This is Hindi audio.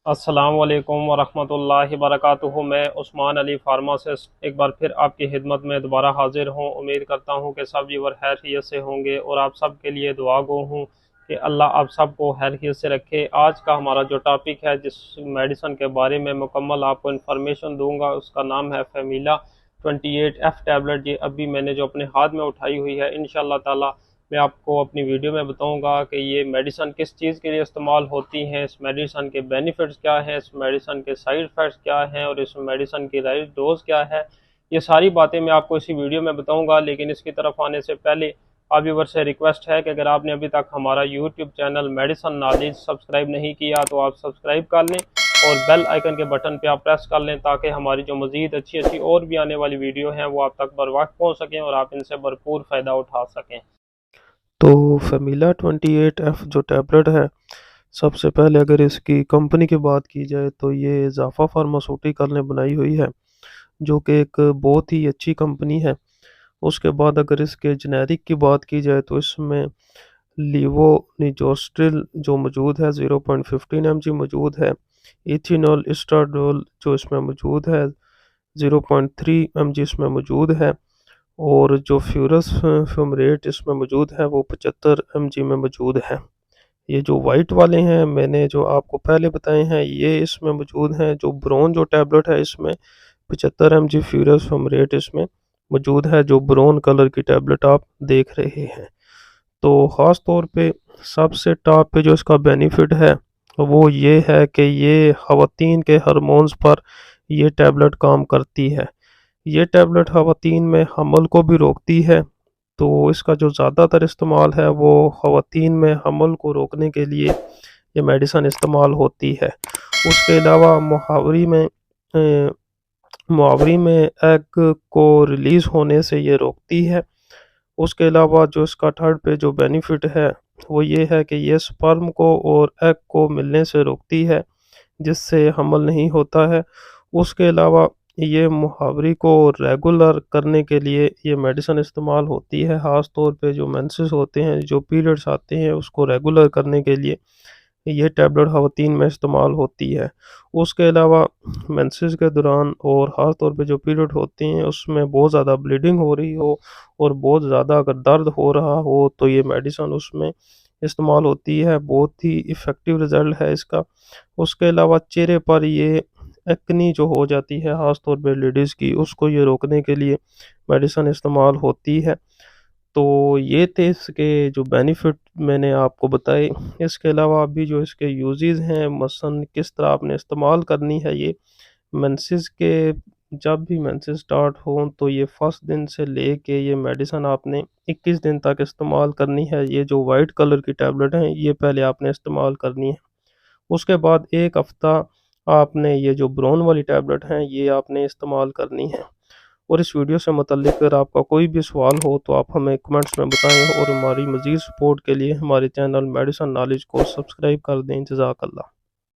अस्सलाम वालेकुम वरहमतुल्लाहि वबरकातुहू। मैं उस्मान अली फार्मासिस्ट एक बार फिर आपकी खिदमत में दोबारा हाजिर हूँ। उम्मीद करता हूँ कि सब व्यूअर खैरियत से होंगे और आप सब के लिए दुआ गो हूँ कि अल्लाह आप सबको खैरियत से रखे। आज का हमारा जो टॉपिक है, जिस मेडिसन के बारे में मुकम्मल आपको इन्फॉर्मेशन दूंगा, उसका नाम है फेमिला 28F टैबलेट। ये अभी मैंने जो अपने हाथ में उठाई हुई है, इंशाल्लाह ताला मैं आपको अपनी वीडियो में बताऊंगा कि ये मेडिसन किस चीज़ के लिए इस्तेमाल होती हैं, इस मेडिसन के बेनिफिट्स क्या हैं, इस मेडिसन के साइड इफ़ेक्ट्स क्या हैं और इस मेडिसन की राइट डोज क्या है। ये सारी बातें मैं आपको इसी वीडियो में बताऊंगा। लेकिन इसकी तरफ आने से पहले आप व्यूअर से रिक्वेस्ट है कि अगर आपने अभी तक हमारा YouTube channel medicine knowledge subscribe नहीं किया तो आप सब्सक्राइब कर लें और बेल आइकन के बटन पे आप प्रेस कर लें, ताकि हमारी जो मज़ीद अच्छी अच्छी और भी आने वाली वीडियो हैं वो आप तक बर वक्त पहुँच सकें और आप इनसे भरपूर फ़ायदा उठा सकें। तो फेमिला 28F जो टैबलेट है, सबसे पहले अगर इसकी कंपनी की बात की जाए तो ये जाफा फार्मास्यूटिकल ने बनाई हुई है, जो कि एक बहुत ही अच्छी कंपनी है। उसके बाद अगर इसके जेनेरिक की बात की जाए तो इसमें लीवोनिजोस्ट्रिल जो मौजूद है 0.15 mg मौजूद है। इथिनॉल इस्टाडोल जो इसमें मौजूद है 0.3 mg इसमें मौजूद है। और जो फ्यूरस फ्यूमरेट इसमें मौजूद है वो 75 mg में मौजूद है। ये जो वाइट वाले हैं मैंने जो आपको पहले बताए हैं ये इसमें मौजूद हैं। जो ब्राउन जो टैबलेट है इसमें 75 mg फ्यूरस फ्यूमरेट इसमें मौजूद है, जो ब्राउन कलर की टैबलेट आप देख रहे हैं। तो ख़ास तौर पे सबसे टॉप पे जो इसका बेनिफिट है वो ये है कि ये ख़वातीन के हार्मोन्स पर ये टैबलेट काम करती है। ये टैबलेट ख़वातीन में हमल को भी रोकती है। तो इसका जो ज़्यादातर इस्तेमाल है वो ख़वातीन में हमल को रोकने के लिए ये मेडिसिन इस्तेमाल होती है। उसके अलावा मुहावरी में एग को रिलीज़ होने से ये रोकती है। उसके अलावा जो इसका थर्ड पे जो बेनिफिट है वो ये है कि ये स्पर्म को और एग को मिलने से रोकती है, जिससे हमल नहीं होता है। उसके अलावा ये मुहावरी को रेगुलर करने के लिए ये मेडिसिन इस्तेमाल होती है। ख़ास तौर पे जो मेंसेस होते हैं, जो पीरियड्स आते हैं, उसको रेगुलर करने के लिए ये टैबलेट ख़वातीन में इस्तेमाल होती है। उसके अलावा मेंसेस के दौरान और ख़ास तौर पे जो पीरियड होते हैं उसमें बहुत ज़्यादा ब्लीडिंग हो रही हो और बहुत ज़्यादा अगर दर्द हो रहा हो तो ये मेडिसिन उसमें इस्तेमाल होती है। बहुत ही इफ़ेक्टिव रिज़ल्ट है इसका। उसके अलावा चेहरे पर ये एक्नी जो हो जाती है ख़ास तौर पे लेडीज़ की, उसको ये रोकने के लिए मेडिसिन इस्तेमाल होती है। तो ये थे इसके जो बेनिफिट मैंने आपको बताए। इसके अलावा भी जो इसके यूजेस हैं, मसलन किस तरह आपने इस्तेमाल करनी है ये मेंसेस के, जब भी मेंसेस स्टार्ट हों तो ये फर्स्ट दिन से लेके ये मेडिसिन आपने 21 दिन तक इस्तेमाल करनी है। ये जो वाइट कलर की टैबलेट हैं ये पहले आपने इस्तेमाल करनी है। उसके बाद 1 हफ्ता आपने ये जो ब्राउन वाली टैबलेट हैं ये आपने इस्तेमाल करनी है। और इस वीडियो से मुतल्लिक़ अगर आपका कोई भी सवाल हो तो आप हमें कमेंट्स में बताएं और हमारी मज़ीद सपोर्ट के लिए हमारे चैनल मेडिसन नॉलेज को सब्सक्राइब कर दें। जज़ाकल्लाह।